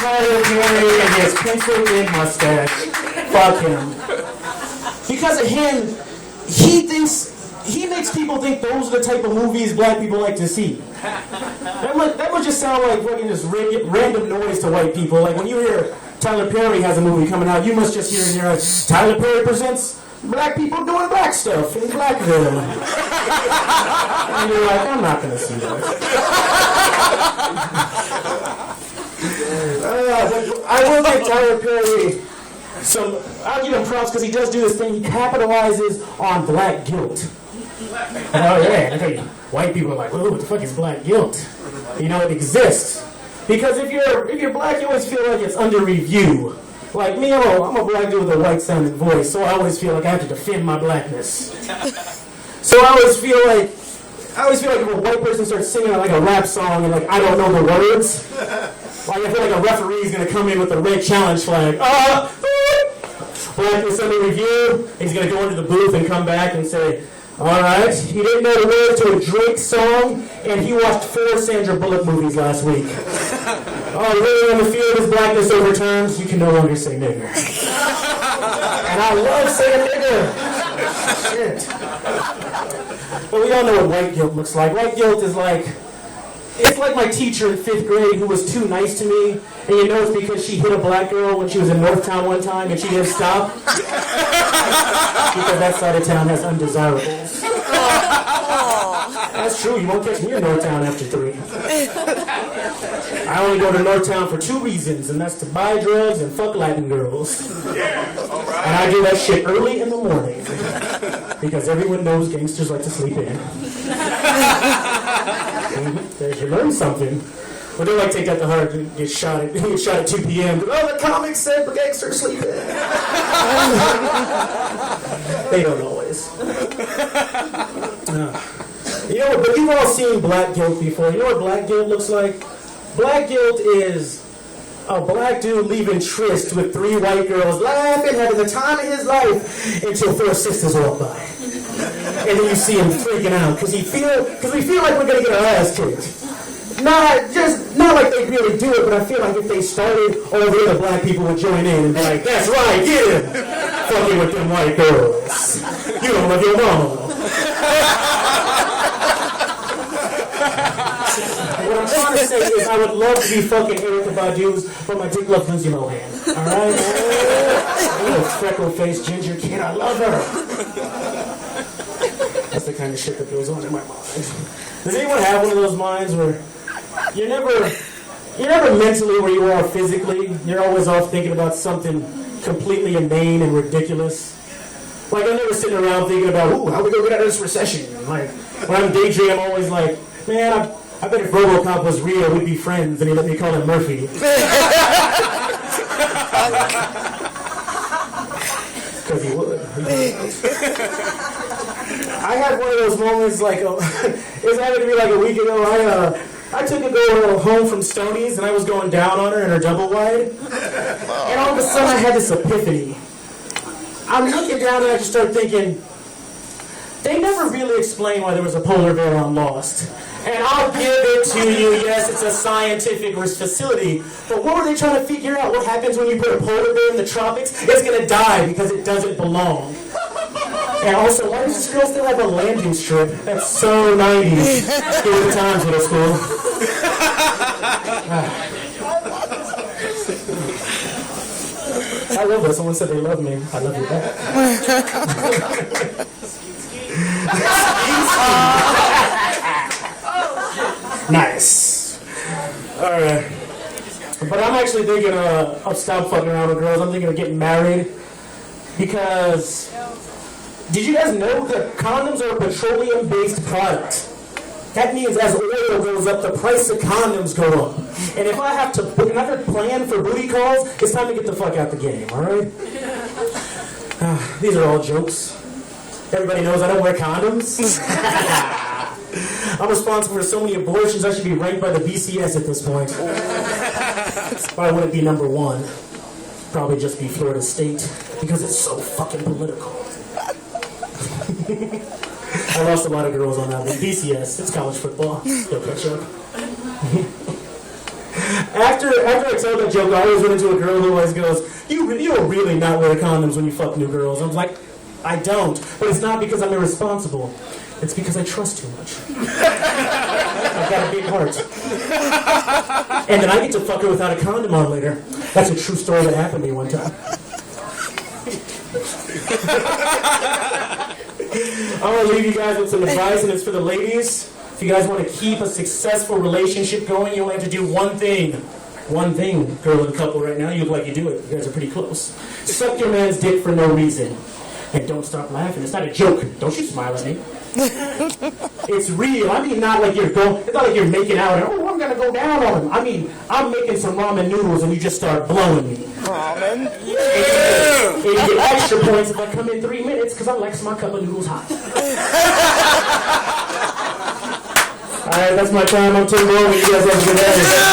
Tyler Perry and his pencil-thin mustache. Fuck him. Because of him, he makes people think those are the type of movies black people like to see. That would just sound like fucking just random noise to white people. Like when you hear Tyler Perry has a movie coming out, you must just hear in your eyes, Tyler Perry presents black people doing black stuff in Blackville. And you're like, I'm not going to see that. I will give Tyler Perry I'll give him props because he does do this thing. He capitalizes on black guilt. Oh yeah, I tell you, white people are like, what the fuck is black guilt? You know, it exists. Because if you're black, you always feel like it's under review. Like me, I'm a black dude with a white sounding voice, so I always feel like I have to defend my blackness. So I always feel like if a white person starts singing like a rap song and like I don't know the words, like I feel like a referee's gonna come in with a red challenge flag. Blackness under review. He's gonna go into the booth and come back and say, all right, he didn't know the words to a Drake song, and he watched 4 Sandra Bullock movies last week. Oh, really, on the field his blackness overturns, you can no longer say nigger. And I love saying nigger. Shit. But we all know what white guilt looks like. White guilt is like, it's like my teacher in 5th grade who was too nice to me, and you know it's because she hit a black girl when she was in Northtown one time and she didn't stop. Because that side of town has undesirables. That's true, you won't catch me in Northtown after 3. I only go to Northtown for 2 reasons, and that's to buy drugs and fuck Latin girls. And I do that shit early in the morning. Because everyone knows gangsters like to sleep in. You learn something. But they like take that to heart and get shot at 2 p.m. Oh, the comics said the gangsters sleep in. They don't always. You know what, but you've all seen black guilt before. You know what black guilt looks like? Black guilt is a black dude leaving tryst with 3 white girls, laughing, having the time of his life, until 4 sisters walk by. And then you see him freaking out, because we feel like we're going to get our ass kicked. Not like they really do it, but I feel like if they started, all the other black people would join in and be like, that's right, get him! Fucking with them white girls. You don't love your mama. What I'm trying to say is I would love to be fucking Erykah Badu's, but my dick loves Lindsay Lohan. Alright? Little freckle-faced ginger kid, I love her. That's the kind of shit that goes on in my mind. Does anyone have one of those minds where you're never mentally where you are physically? You're always off thinking about something completely inane and ridiculous. Like I'm never sitting around thinking about, ooh, how we gonna get out of this recession? Like when I'm daydreaming, I'm always like, man, I bet if RoboCop was real, we'd be friends, and he let me call him Murphy. Because he would. I had one of those moments, like, it was having to be like a week ago. I took a girl home from Stoney's, and I was going down on her in her double wide. And all of a sudden, I had this epiphany. I'm looking down, and I just started thinking, they never really explained why there was a polar bear on Lost. And I'll give it to you, yes, it's a scientific facility, but what were they trying to figure out? What happens when you put a polar bear in the tropics? It's going to die because it doesn't belong. And also, why does this girl still have a landing strip? That's so 90s. Give the times, middle school. I love that. Someone said they love me. I love you back. Nice. Alright. But I'm actually thinking of stop fucking around with girls. I'm thinking of getting married. Because did you guys know that condoms are a petroleum-based product? That means as oil goes up, the price of condoms go up. And if I have to plan for booty calls, it's time to get the fuck out the game, alright? These are all jokes. Everybody knows I don't wear condoms. I'm responsible for so many abortions, I should be ranked by the BCS at this point. But I wouldn't be number 1. Probably just be Florida State, because it's so fucking political. I lost a lot of girls on that one. BCS, it's college football. They'll catch up. after I tell that joke, I always run into a girl who always goes, you really not wear condoms when you fuck new girls. I'm like, I don't. But it's not because I'm irresponsible. It's because I trust too much. I've got a big heart. And then I get to fuck her without a condom on later. That's a true story that happened to me one time. I want to leave you guys with some advice, and it's for the ladies. If you guys want to keep a successful relationship going, you only have to do one thing. One thing, girl and couple right now. You look like you do it. You guys are pretty close. Suck your man's dick for no reason. And don't stop laughing. It's not a joke. Don't you smile at me. It's real. I mean, it's not like you're making out and, oh, I'm going to go down on him. I mean, I'm making some ramen noodles and you just start blowing me. Ramen? Yeah! And you get extra points if I come in 3 minutes because I like my cup of noodles hot. Alright, that's my time. I'm Tim Bowman. You guys have a good day.